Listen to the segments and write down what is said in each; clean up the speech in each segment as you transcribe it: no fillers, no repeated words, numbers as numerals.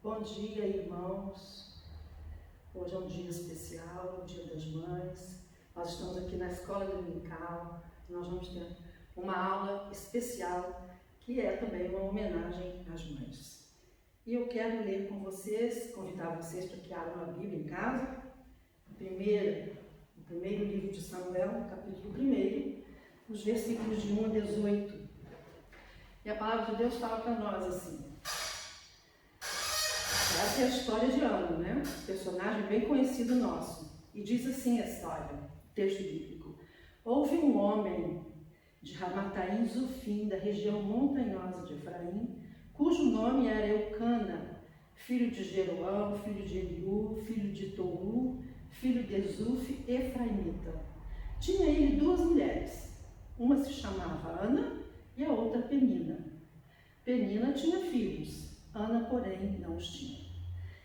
Bom dia, irmãos. Hoje é um dia especial, o Dia das Mães. Nós estamos aqui na Escola Dominical. Nós vamos ter uma aula especial, que é também uma homenagem às mães. E eu quero ler com vocês, convidar vocês para que abram a Bíblia em casa. O primeiro livro de Samuel, capítulo 1, os versículos de 1 a 18. E a palavra de Deus fala para nós assim. Essa é a história de Ana, né? Personagem bem conhecido nosso. E diz assim a história, texto bíblico. Houve um homem de Ramataim Zofim, da região montanhosa de Efraim, cujo nome era Eucana, filho de Jeroão, filho de Eliú, filho de Toú, filho de Zuf, efraimita. Tinha ele duas mulheres, uma se chamava Ana e a outra Penina. Penina tinha filhos, Ana, porém, não os tinha.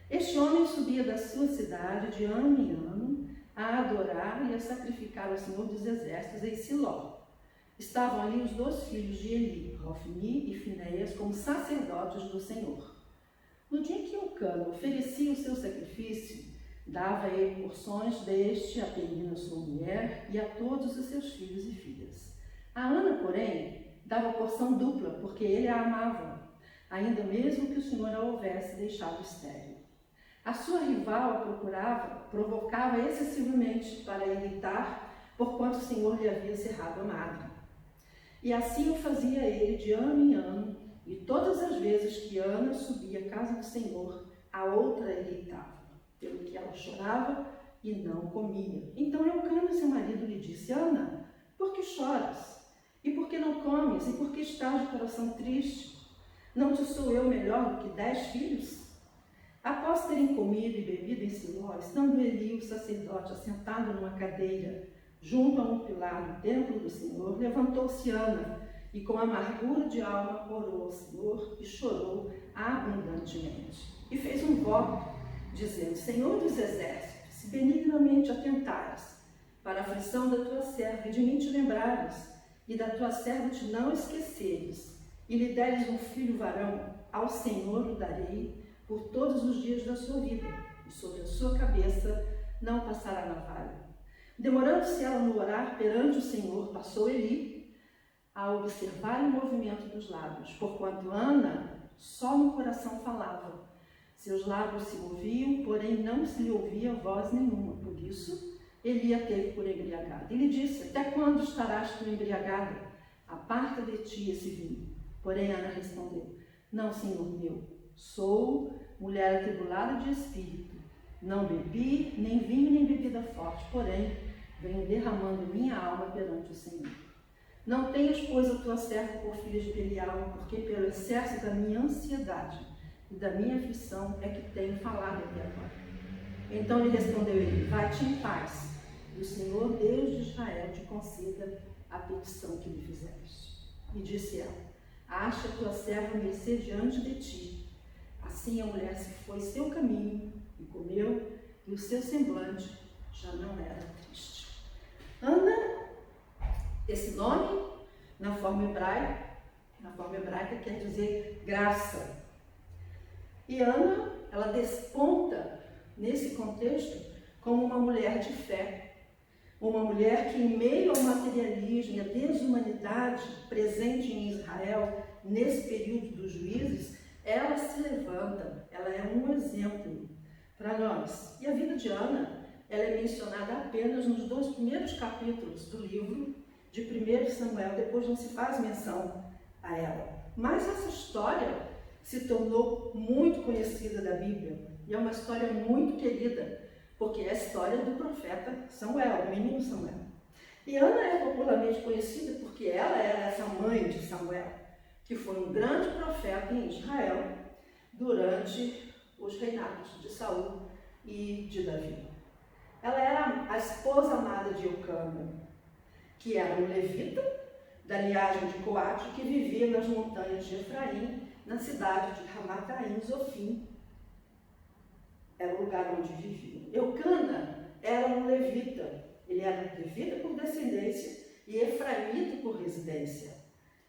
Este homem subia da sua cidade de ano em ano a adorar e a sacrificar ao Senhor dos Exércitos em Siló. Estavam ali os dois filhos de Eli, Hofni e Finéias, como sacerdotes do Senhor. No dia em que Eucana oferecia o seu sacrifício, dava ele porções deste a Penina, sua mulher, e a todos os seus filhos e filhas. A Ana, porém, dava porção dupla, porque ele a amava, ainda mesmo que o Senhor a houvesse deixado estéril. A sua rival a provocava excessivamente para irritar, porquanto o Senhor lhe havia cerrado a madre. E assim o fazia ele de ano em ano, e todas as vezes que Ana subia à casa do Senhor, a outra irritava, pelo que ela chorava e não comia. Então Eucana, seu marido, lhe disse: Ana, por que choras? E por que não comes? E por que estás de coração triste? Não te sou eu melhor do que 10 filhos? Após terem comido e bebido em Siló, estando Eli, o sacerdote, assentado numa cadeira, junto a um pilar do templo do Senhor, levantou-se Ana e com amargura de alma orou ao Senhor e chorou abundantemente. E fez um voto, dizendo: Senhor dos exércitos, se benignamente atentares para a aflição da tua serva e de mim te lembrares, e da tua serva te não esqueceres, e lhe deres um filho varão, ao Senhor o darei por todos os dias da sua vida, e sobre a sua cabeça não passará navalha. Demorando-se ela no orar perante o Senhor, passou Eli a observar o movimento dos lábios, porquanto Ana só no coração falava. Seus lábios se moviam, porém não se lhe ouvia voz nenhuma. Por isso, Eli a teve por embriagada. E lhe disse: até quando estarás tu embriagada? Aparta de ti esse vinho. Porém Ana respondeu: não, Senhor meu, sou mulher atribulada de espírito. Não bebi nem vinho nem bebida forte, porém venho derramando minha alma perante o Senhor. Não tenhas, pois, a tua serva por filha de Belial, porque pelo excesso da minha ansiedade e da minha aflição é que tenho falado até agora. Então lhe respondeu ele: vai-te em paz, e o Senhor Deus de Israel te conceda a petição que lhe fizeste. E disse ela: acha a tua serva mercê diante de ti. Assim a mulher se foi seu caminho e comeu, e o seu semblante já não era triste. Ana, esse nome, na forma hebraica quer dizer graça. E Ana, ela desponta nesse contexto como uma mulher de fé. Uma mulher que, em meio ao materialismo e à desumanidade presente em Israel, nesse período dos juízes, ela se levanta, ela é um exemplo para nós. E a vida de Ana, ela é mencionada apenas nos 2 primeiros capítulos do livro de 1 Samuel, depois não se faz menção a ela. Mas essa história se tornou muito conhecida da Bíblia, e é uma história muito querida, porque é a história do profeta Samuel, do menino Samuel. E Ana é popularmente conhecida porque ela era essa mãe de Samuel, que foi um grande profeta em Israel durante os reinados de Saul e de Davi. Ela era a esposa amada de Eucana, que era um levita da linhagem de Coate, que vivia nas montanhas de Efraim, na cidade de Ramataim Zofim. Era o lugar onde viviam. Eucana era um levita. Ele era levita por descendência e efraimita por residência.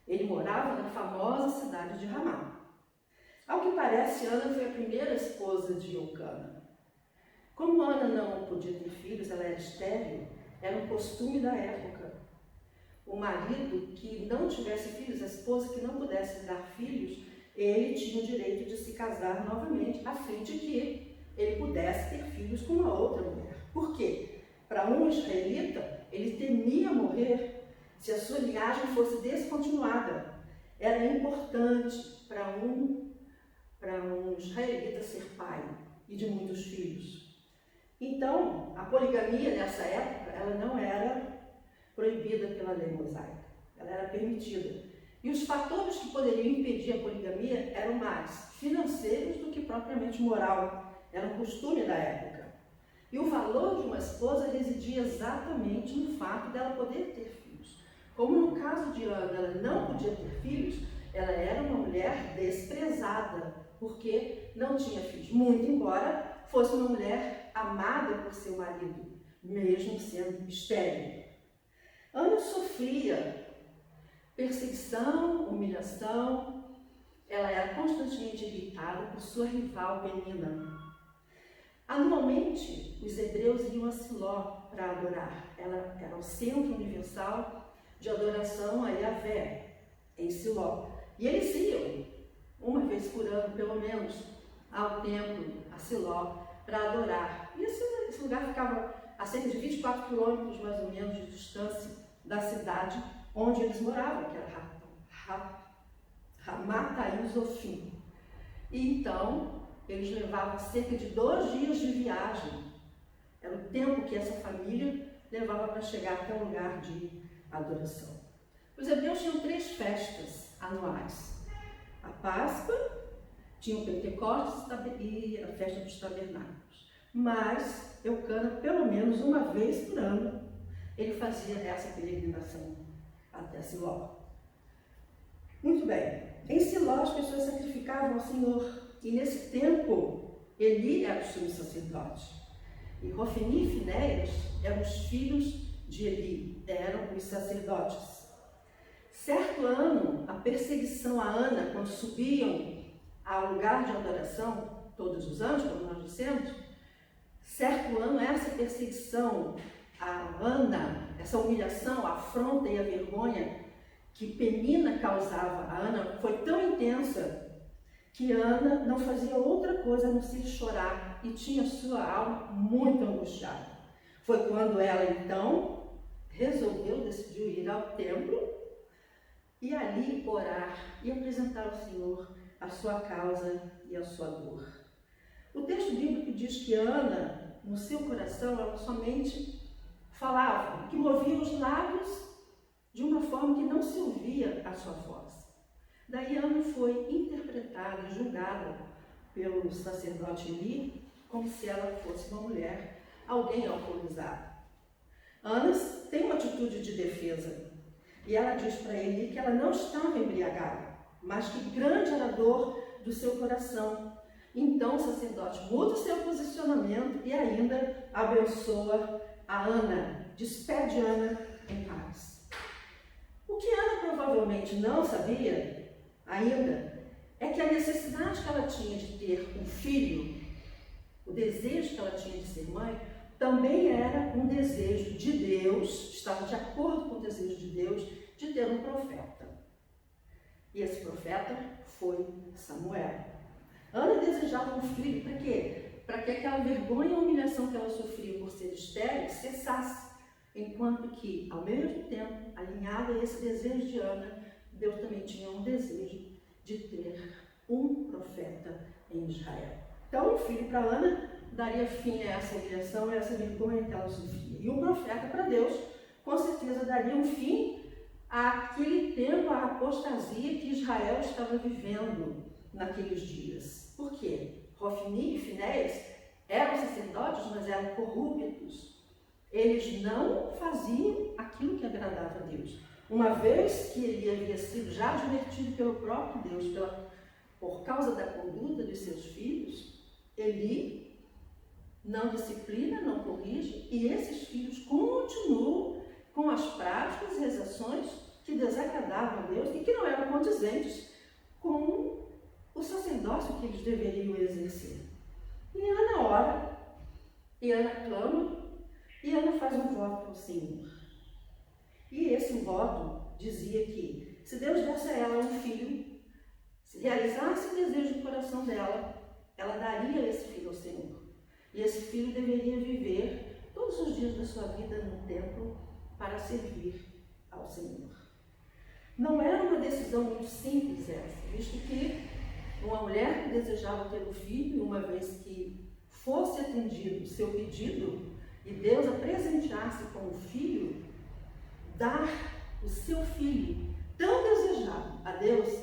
Ele morava na famosa cidade de Ramá. Ao que parece, Ana foi a primeira esposa de Eucana. Como Ana não podia ter filhos, ela era estéril, era um costume da época. O marido que não tivesse filhos, a esposa que não pudesse dar filhos, ele tinha o direito de se casar novamente, a fim de que ele pudesse ter filhos com uma outra mulher. Por quê? Para um israelita, ele temia morrer se a sua linhagem fosse descontinuada. Era importante para um israelita ser pai e de muitos filhos. Então, a poligamia nessa época, ela não era proibida pela lei mosaica, ela era permitida. E os fatores que poderiam impedir a poligamia eram mais financeiros do que propriamente moral, era um costume da época. E o valor de uma esposa residia exatamente no fato dela poder ter filhos. Como no caso de Ana, ela não podia ter filhos, ela era uma mulher desprezada, porque não tinha filhos, muito embora fosse uma mulher amada por seu marido, mesmo sendo estéril. Ana sofria perseguição, humilhação, ela era constantemente irritada por sua rival Penina. Anualmente, os hebreus iam a Siló para adorar. Ela era o centro universal de adoração a Yahvé, em Siló. E eles iam, uma vez por ano, pelo menos, ao templo, a Siló, para adorar. E esse lugar ficava a cerca de 24 quilômetros, mais ou menos, de distância da cidade onde eles moravam, que era Ramataim Zofim. E então, eles levavam cerca de 2 dias de viagem. Era o tempo que essa família levava para chegar até o lugar de adoração. Os hebreus tinham 3 festas anuais. A Páscoa, tinha o Pentecostes e a festa dos tabernáculos. Mas Eucana, pelo menos uma vez por ano, ele fazia essa peregrinação até Siló. Muito bem, em Siló as pessoas sacrificavam ao Senhor, e nesse tempo Eli era o sumo sacerdote, e Hofni e Finéias eram os filhos de Eli, eram os sacerdotes. Certo ano, a perseguição a Ana, quando subiam ao lugar de adoração, todos os anos, como nós dissemos, certo ano essa perseguição a Ana, essa humilhação, a afronta e a vergonha que Penina causava a Ana foi tão intensa que Ana não fazia outra coisa a não ser chorar e tinha sua alma muito angustiada. Foi quando ela então decidiu ir ao templo e ali orar e apresentar ao Senhor a sua causa e a sua dor. O texto bíblico diz que Ana, no seu coração, ela somente falava, que movia os lábios de uma forma que não se ouvia a sua voz. Daí Ana foi interpretada e julgada pelo sacerdote Eli como se ela fosse uma mulher, alguém alcoolizado. Ana tem uma atitude de defesa e ela diz para Eli que ela não estava embriagada, mas que grande era a dor do seu coração. Então o sacerdote muda o seu posicionamento e ainda abençoa a Ana, despede Ana em paz. O que Ana provavelmente não sabia ainda é que a necessidade que ela tinha de ter um filho, o desejo que ela tinha de ser mãe, também era um desejo de Deus, estava de acordo com o desejo de Deus, de ter um profeta. E esse profeta foi Samuel. Ana desejava um filho para quê? Para que aquela vergonha e humilhação que ela sofria por ser estéril cessasse. Enquanto que, ao mesmo tempo, alinhado a esse desejo de Ana, Deus também tinha um desejo de ter um profeta em Israel. Então, um filho para Ana daria fim a essa humilhação e a essa vergonha que ela sofria. E um profeta para Deus, com certeza, daria um fim àquele tempo, à apostasia que Israel estava vivendo naqueles dias. Por quê? Hofni e Finéias eram sacerdotes, mas eram corruptos. Eles não faziam aquilo que agradava a Deus. Uma vez que ele havia sido já advertido pelo próprio Deus, por causa da conduta dos seus filhos, ele não disciplina, não corrige, e esses filhos continuam com as práticas e as ações que desagradavam a Deus e que não eram condizentes com o sacerdócio voto que eles deveriam exercer. E Ana ora, e Ana clama, e Ana faz um voto ao Senhor. E esse voto dizia que, se Deus desse a ela um filho, se realizasse o desejo do coração dela, ela daria esse filho ao Senhor. E esse filho deveria viver todos os dias da sua vida no templo para servir ao Senhor. Não era uma decisão muito simples essa, visto que uma mulher que desejava ter um filho, uma vez que fosse atendido o seu pedido e Deus a presenteasse com um filho, dar o seu filho tão desejado a Deus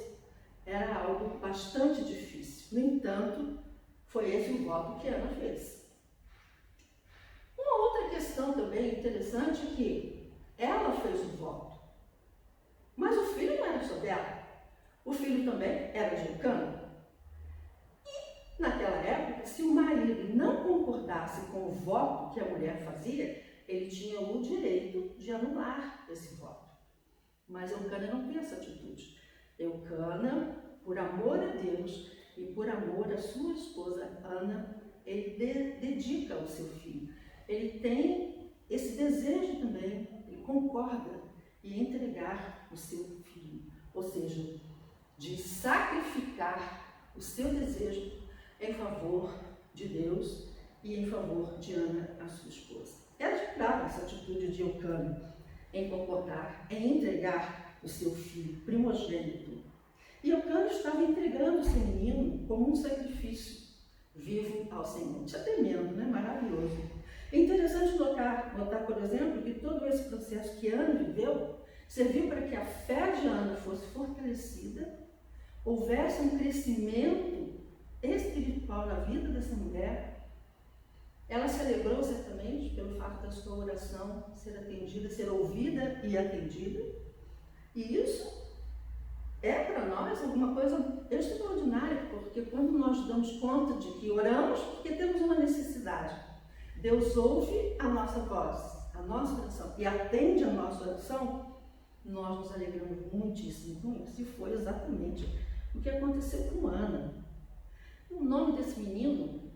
era algo bastante difícil. No entanto, foi esse o voto que Ana fez. Uma outra questão também interessante é que ela fez o voto, mas o filho não era só dela. O filho também era de Eucana. E, naquela época, se o marido não concordasse com o voto que a mulher fazia, ele tinha o direito de anular esse voto. Mas Eucana não tem essa atitude. Eucana, por amor a Deus e por amor à sua esposa Ana, ele dedica ao seu filho. Ele tem esse desejo também, ele concorda em entregar o seu filho, ou seja, de sacrificar o seu desejo em favor de Deus e em favor de Ana, a sua esposa. É admirável essa atitude de Eucana em concordar, em entregar o seu filho primogênito. E Eucana estava entregando o seu menino como um sacrifício vivo ao Senhor. Isso é tremendo, né? Maravilhoso. É interessante notar, por exemplo, que todo esse processo que Ana viveu serviu para que a fé de Ana fosse fortalecida, houvesse um crescimento espiritual na vida dessa mulher. Ela se alegrou certamente pelo fato da sua oração ser atendida, ser ouvida e atendida. E isso é para nós alguma coisa extraordinária, porque quando nós damos conta de que oramos porque temos uma necessidade, Deus ouve a nossa voz, a nossa oração e atende a nossa oração, nós nos alegramos muitíssimo com isso. E foi exatamente o que aconteceu com Ana. O nome desse menino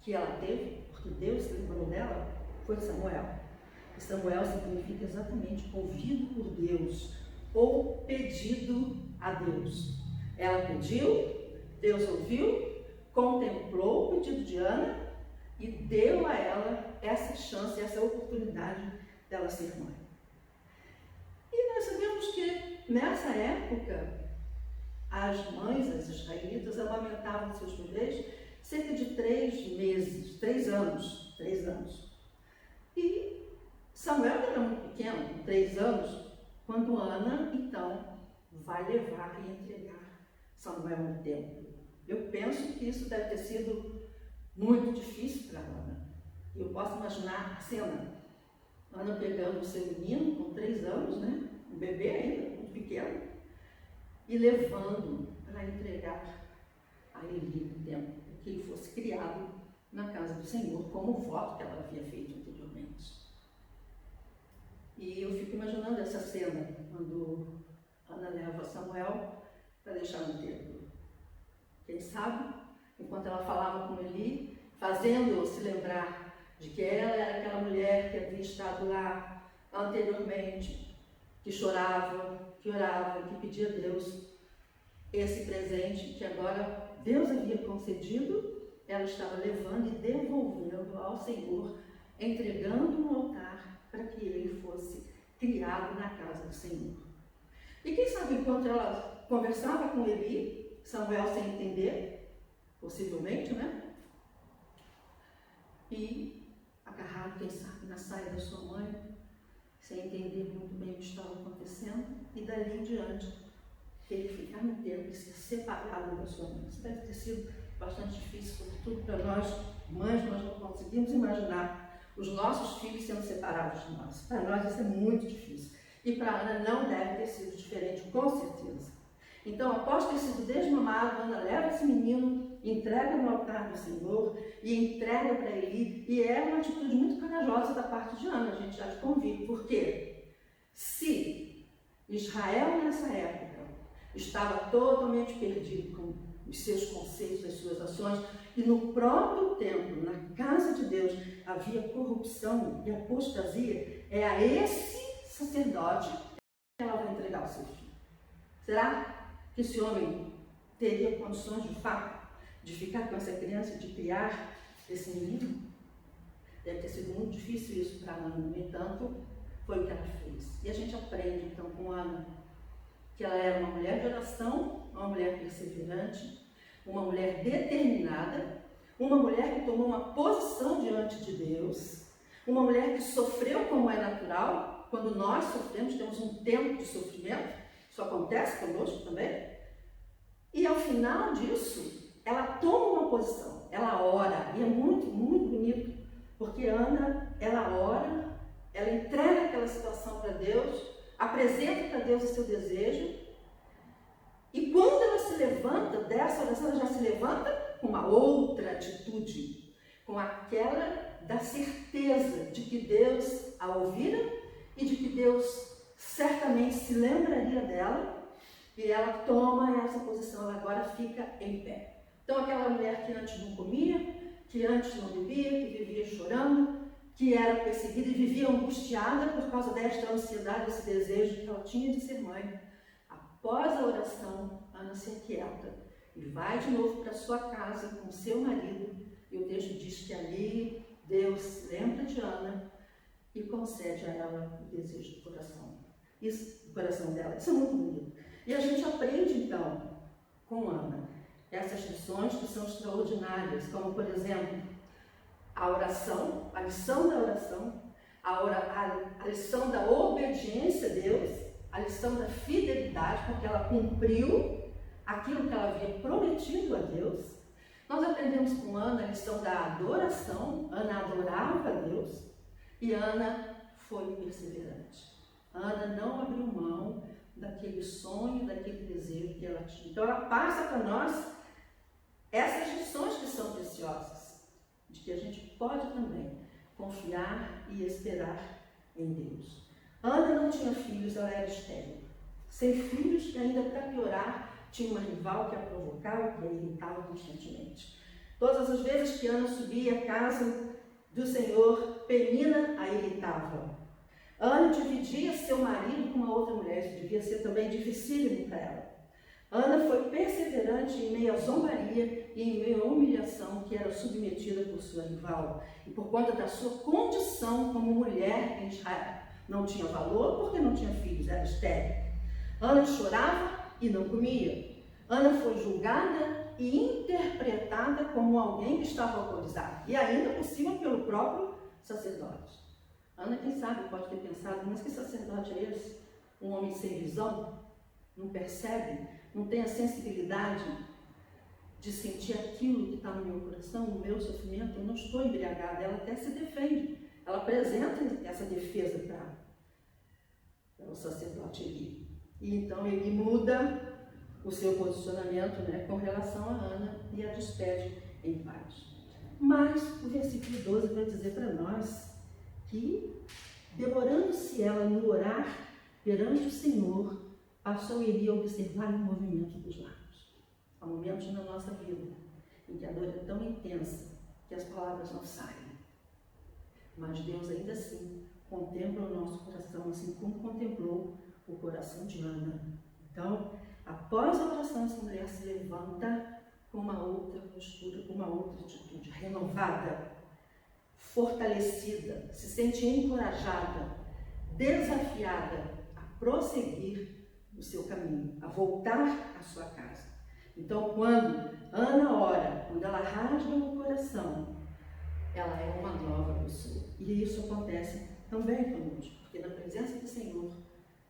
que ela teve, porque Deus se lembrou dela, foi Samuel. E Samuel significa exatamente ouvido por Deus ou pedido a Deus. Ela pediu, Deus ouviu, contemplou o pedido de Ana e deu a ela essa chance, essa oportunidade dela ser mãe. E nós sabemos que nessa época as mães, as israelitas, amamentavam seus bebês cerca de 3 meses, 3 anos. E Samuel era muito pequeno, com 3 anos, quando Ana, então, vai levar e entregar Samuel no templo. Eu penso que isso deve ter sido muito difícil para Ana. Eu posso imaginar a cena. Ana pegando o seu menino com 3 anos, né? Um bebê ainda, muito pequeno, e levando para entregar a Eli no templo, que ele fosse criado na casa do Senhor, como o voto que ela havia feito anteriormente. E eu fico imaginando essa cena, quando Ana leva Samuel para deixar no templo. Quem sabe, enquanto ela falava com Eli, fazendo-o se lembrar de que ela era aquela mulher que havia estado lá anteriormente, que chorava, que orava, que pedia a Deus esse presente que agora Deus havia concedido, ela estava levando e devolvendo ao Senhor, entregando no altar para que ele fosse criado na casa do Senhor. E quem sabe, enquanto ela conversava com Eli, Samuel sem entender, possivelmente, né? E agarrado, quem sabe, na saia da sua mãe, sem entender muito bem o que estava acontecendo, e dali em diante, ele ficar no templo e ser separado da sua mãe. Isso deve ter sido bastante difícil, sobretudo para nós, mães, nós não conseguimos imaginar os nossos filhos sendo separados de nós. Para nós isso é muito difícil. E para Ana não deve ter sido diferente, com certeza. Então, após ter sido desmamado, Ana leva esse menino, entrega no altar do Senhor e entrega para Eli. E é uma atitude muito corajosa da parte de Ana, a gente já te convida. Por quê? Se Israel nessa época estava totalmente perdido com os seus conceitos, as suas ações, e no próprio templo, na casa de Deus, havia corrupção e apostasia. É a esse sacerdote que ela vai entregar o seu filho. Será que esse homem teria condições de fato de ficar com essa criança, de criar esse menino? Deve ter sido muito difícil isso para Ana, no entanto, foi o que ela fez. E a gente aprende então com Ana que ela era uma mulher de oração, uma mulher perseverante, uma mulher determinada, uma mulher que tomou uma posição diante de Deus, uma mulher que sofreu como é natural. Quando nós sofremos, temos um tempo de sofrimento, isso acontece conosco também. E ao final disso, ela toma uma posição, ela ora, e é muito, muito bonito, porque Ana, ela ora, ela entrega aquela situação para Deus, apresenta para Deus o seu desejo, e quando ela se levanta dessa oração, ela já se levanta com uma outra atitude, com aquela da certeza de que Deus a ouvira e de que Deus certamente se lembraria dela, e ela toma essa posição, ela agora fica em pé. Então aquela mulher que antes não comia, que antes não bebia, que vivia chorando, que era perseguida e vivia angustiada por causa desta ansiedade, esse desejo que ela tinha de ser mãe. Após a oração, Ana se aquieta e vai de novo para sua casa com seu marido, e o texto diz que ali Deus lembra de Ana e concede a ela o desejo do coração. Isso, do coração dela. Isso é muito bonito. E a gente aprende então com Ana essas lições que são extraordinárias, como por exemplo, a oração, a lição da oração, a lição da obediência a Deus, a lição da fidelidade, porque ela cumpriu aquilo que ela havia prometido a Deus. Nós aprendemos com Ana a lição da adoração. Ana adorava a Deus e Ana foi perseverante. Ana não abriu mão daquele sonho, daquele desejo que ela tinha. Então ela passa para nós essas lições que são preciosas, de que a gente pode também confiar e esperar em Deus. Ana não tinha filhos, ela era estéril. Sem filhos, e ainda para piorar, tinha uma rival que a provocava, que a irritava constantemente. Todas as vezes que Ana subia à casa do Senhor, Penina a irritava. Ana dividia seu marido com uma outra mulher, isso devia ser também dificílimo para ela. Ana foi perseverante em meio à zombaria e em meio à humilhação que era submetida por sua rival, e por conta da sua condição como mulher em Israel. Não tinha valor porque não tinha filhos, era estéril. Ana chorava e não comia. Ana foi julgada e interpretada como alguém que estava alcoolizado, e ainda por cima pelo próprio sacerdote. Ana, quem sabe, pode ter pensado, mas que sacerdote é esse? Um homem sem visão? Não percebe? Não tem a sensibilidade de sentir aquilo que está no meu coração, o meu sofrimento? Eu não estou embriagada. Ela até se defende. Ela apresenta essa defesa para o sacerdote Eli. E então ele muda o seu posicionamento, né, com relação a Ana e a despede em paz. Mas o versículo 12 vai dizer para nós que, demorando-se ela no orar perante o Senhor, passou Eli a observar o movimento dos lábios. Há momentos na nossa vida em que a dor é tão intensa que as palavras não saem. Mas Deus ainda assim contempla o nosso coração, assim como contemplou o coração de Ana. Então, após a oração, essa mulher se levanta com uma outra postura, com uma outra atitude, renovada, fortalecida, se sente encorajada, desafiada a prosseguir o seu caminho, a voltar à sua casa. Então, quando Ana ora, quando ela rasga o coração, ela é uma nova pessoa. E isso acontece também conosco, porque na presença do Senhor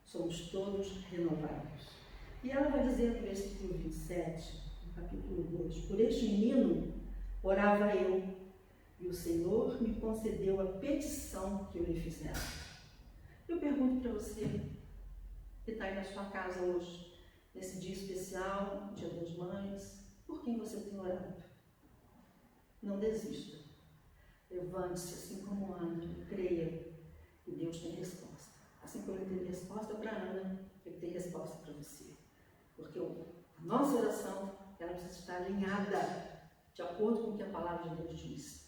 somos todos renovados. E ela vai dizer no versículo 27, no capítulo 2, por este menino orava eu, e o Senhor me concedeu a petição que eu lhe fizera. Eu pergunto para você, que está aí na sua casa hoje, nesse dia especial, Dia das Mães, por quem você tem orado? Não desista. Levante-se assim como Ana e creia que Deus tem resposta. Assim como Ele teve resposta para Ana, Ele tem resposta para você. porque a nossa oração ela precisa estar alinhada de acordo com o que a palavra de Deus diz.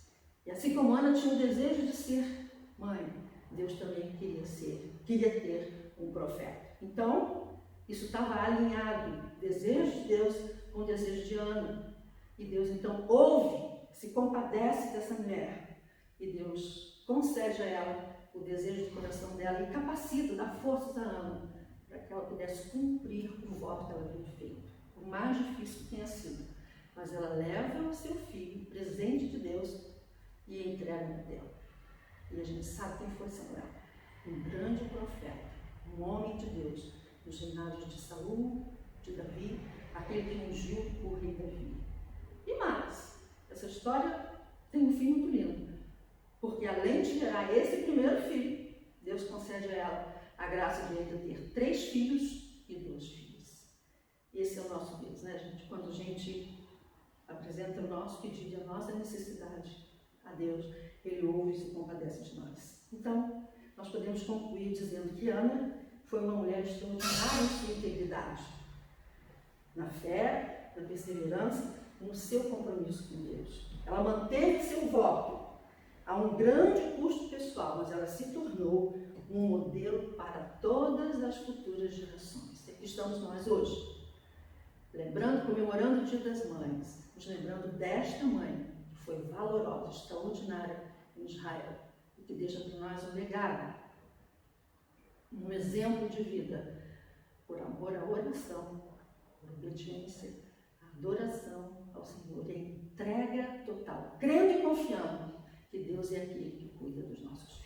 E assim como Ana tinha o desejo de ser mãe, Deus também queria ter um profeta. Então, isso estava alinhado, o desejo de Deus com o desejo de Ana. E Deus então ouve, se compadece dessa mulher. E Deus concede a ela o desejo do coração dela e capacita, dá forças a Ana, para que ela pudesse cumprir o voto que ela havia feito. Por mais difícil que tenha sido. Mas ela leva o seu filho, presente de Deus, e entrega no dela. E a gente sabe quem foi Samuel. Um grande profeta, um homem de Deus, nos reinados de Saul, de Davi, aquele que ungiu o rei Davi. E mais, essa história tem um fim muito lindo, porque além de gerar esse primeiro filho, Deus concede a ela a graça de ainda ter 3 filhos e 2 filhas. Esse é o nosso Deus, né, gente? Quando a gente apresenta o nosso pedido, a nossa necessidade a Deus, Ele ouve e se compadece de nós. Então, nós podemos concluir dizendo que Ana foi uma mulher extraordinária em sua integridade, na fé, na perseverança, no seu compromisso com Deus. Ela manteve seu voto a um grande custo pessoal, mas ela se tornou um modelo para todas as futuras gerações. E aqui estamos nós hoje, lembrando, comemorando o Dia das Mães, nos lembrando desta mãe, que foi valorosa, extraordinária em Israel, e que deixa para nós um legado, um exemplo de vida, por amor à oração, por obediência, adoração ao Senhor, e entrega total, crendo e confiando que Deus é aquele que cuida dos nossos filhos.